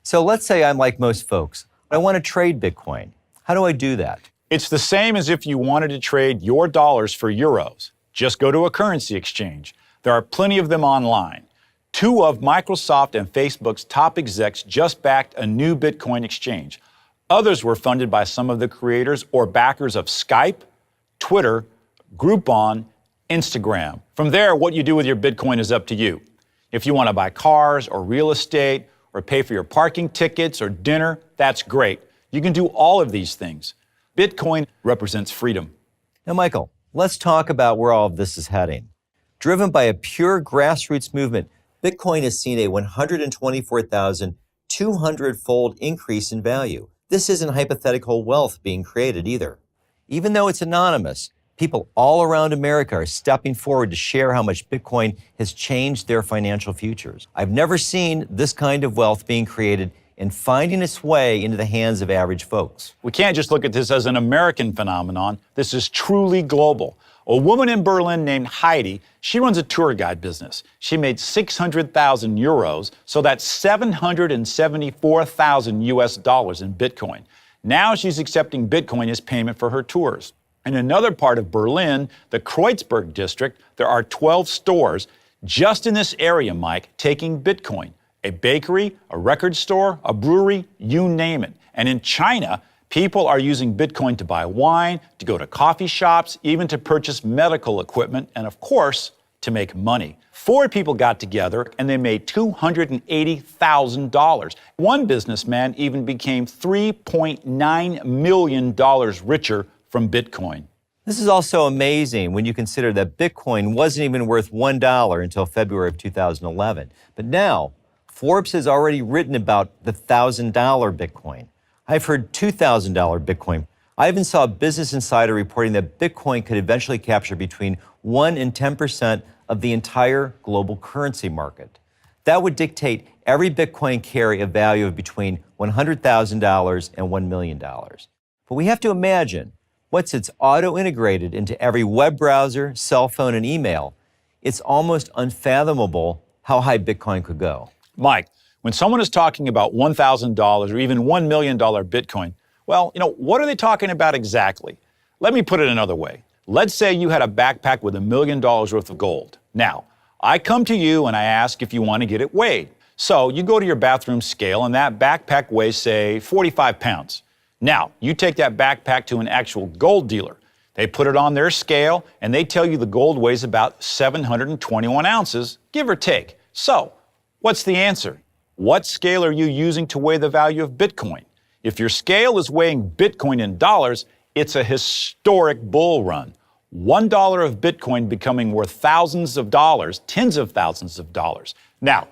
So let's say I'm like most folks. I want to trade Bitcoin. How do I do that? It's the same as if you wanted to trade your dollars for euros. Just go to a currency exchange. There are plenty of them online. Two of Microsoft and Facebook's top execs just backed a new Bitcoin exchange. Others were funded by some of the creators or backers of Skype, Twitter, Groupon, Instagram. From there, what you do with your Bitcoin is up to you. If you want to buy cars or real estate or pay for your parking tickets or dinner, that's great. You can do all of these things. Bitcoin represents freedom. Now, Michael, let's talk about where all of this is heading. Driven by a pure grassroots movement, Bitcoin has seen a 124,200-fold increase in value. This isn't hypothetical wealth being created either. Even though it's anonymous, people all around America are stepping forward to share how much Bitcoin has changed their financial futures. I've never seen this kind of wealth being created and finding its way into the hands of average folks. We can't just look at this as an American phenomenon. This is truly global. A woman in Berlin named Heidi, she runs a tour guide business. She made 600,000 euros, so that's 774,000 US dollars in Bitcoin. Now she's accepting Bitcoin as payment for her tours. In another part of Berlin, the Kreuzberg district, there are 12 stores just in this area, Mike, taking Bitcoin. A bakery, a record store, a brewery, you name it. And in China, people are using Bitcoin to buy wine, to go to coffee shops, even to purchase medical equipment, and of course, to make money. Four people got together and they made $280,000. One businessman even became $3.9 million richer from Bitcoin. This is also amazing when you consider that Bitcoin wasn't even worth $1 until February of 2011. But now, Forbes has already written about the $1,000 Bitcoin. I've heard $2,000 Bitcoin. I even saw Business Insider reporting that Bitcoin could eventually capture between 1 and 10% of the entire global currency market. That would dictate every Bitcoin carry a value of between $100,000 and $1 million. But we have to imagine, once it's auto-integrated into every web browser, cell phone, and email, it's almost unfathomable how high Bitcoin could go. Mike, when someone is talking about $1,000 or even $1 million Bitcoin, well, what are they talking about exactly? Let me put it another way. Let's say you had a backpack with $1 million worth of gold. Now, I come to you and I ask if you want to get it weighed. So you go to your bathroom scale and that backpack weighs, say, 45 pounds. Now, you take that backpack to an actual gold dealer. They put it on their scale and they tell you the gold weighs about 721 ounces, give or take. So, what's the answer? What scale are you using to weigh the value of Bitcoin? If your scale is weighing Bitcoin in dollars, it's a historic bull run. $1 of Bitcoin becoming worth thousands of dollars, tens of thousands of dollars. Now,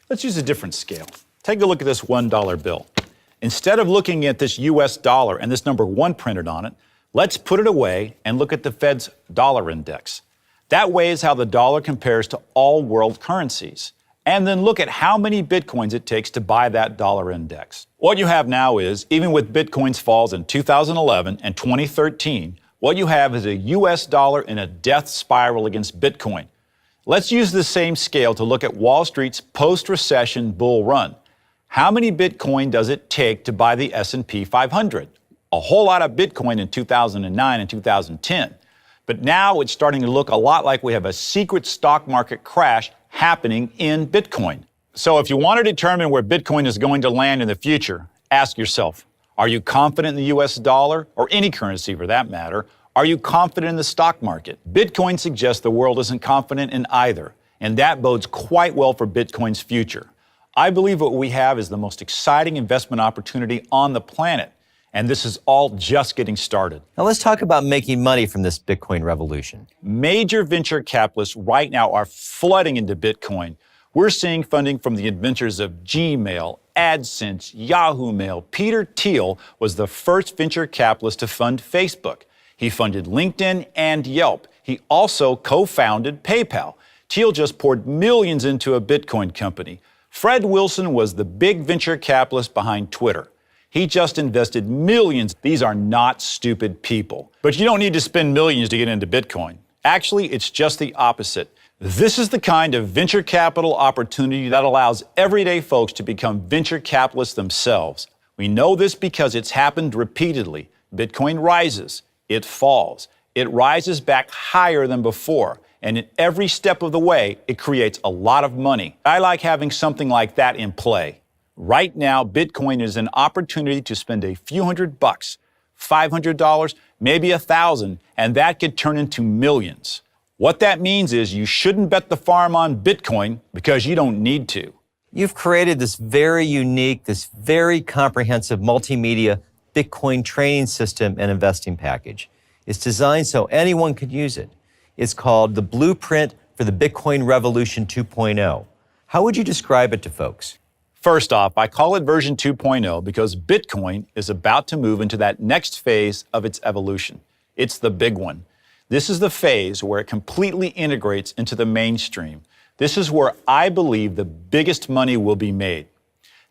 let's use a different scale. Take a look at this $1 bill. Instead of looking at this US dollar and this number 1 printed on it, let's put it away and look at the Fed's dollar index. That weighs how the dollar compares to all world currencies. And then look at how many Bitcoins it takes to buy that dollar index. What you have now is, even with Bitcoin's falls in 2011 and 2013, what you have is a US dollar in a death spiral against Bitcoin. Let's use the same scale to look at Wall Street's post-recession bull run. How many Bitcoin does it take to buy the S&P 500? A whole lot of Bitcoin in 2009 and 2010. But now it's starting to look a lot like we have a secret stock market crash happening in Bitcoin. So if you want to determine where Bitcoin is going to land in the future, ask yourself, are you confident in the US dollar, or any currency for that matter? Are you confident in the stock market? Bitcoin suggests the world isn't confident in either, and that bodes quite well for Bitcoin's future. I believe what we have is the most exciting investment opportunity on the planet, and this is all just getting started. Now let's talk about making money from this Bitcoin revolution. Major venture capitalists right now are flooding into Bitcoin. We're seeing funding from the inventors of Gmail, AdSense, Yahoo Mail. Peter Thiel was the first venture capitalist to fund Facebook. He funded LinkedIn and Yelp. He also co-founded PayPal. Thiel just poured millions into a Bitcoin company. Fred Wilson was the big venture capitalist behind Twitter. He just invested millions. These are not stupid people. But you don't need to spend millions to get into Bitcoin. Actually, it's just the opposite. This is the kind of venture capital opportunity that allows everyday folks to become venture capitalists themselves. We know this because it's happened repeatedly. Bitcoin rises, it falls, it rises back higher than before, and in every step of the way, it creates a lot of money. I like having something like that in play. Right now, Bitcoin is an opportunity to spend a few $100, $500, maybe $1,000, and that could turn into millions. What that means is you shouldn't bet the farm on Bitcoin because you don't need to. You've created this very unique, this very comprehensive multimedia Bitcoin training system and investing package. It's designed so anyone could use it. It's called the Blueprint for the Bitcoin Revolution 2.0. How would you describe it to folks? First off, I call it version 2.0 because Bitcoin is about to move into that next phase of its evolution. It's the big one. This is the phase where it completely integrates into the mainstream. This is where I believe the biggest money will be made.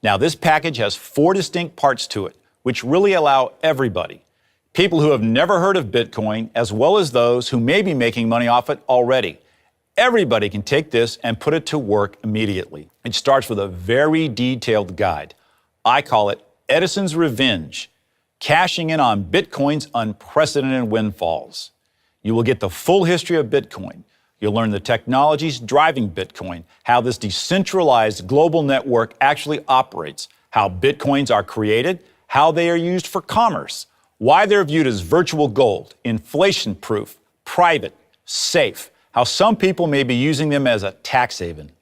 Now, this package has 4 distinct parts to it, which really allow everybody, people who have never heard of Bitcoin, as well as those who may be making money off it already. Everybody can take this and put it to work immediately. It starts with a very detailed guide. I call it Edison's Revenge, cashing in on Bitcoin's unprecedented windfalls. You will get the full history of Bitcoin. You'll learn the technologies driving Bitcoin, how this decentralized global network actually operates, how Bitcoins are created, how they are used for commerce, why they're viewed as virtual gold, inflation-proof, private, safe, how some people may be using them as a tax haven.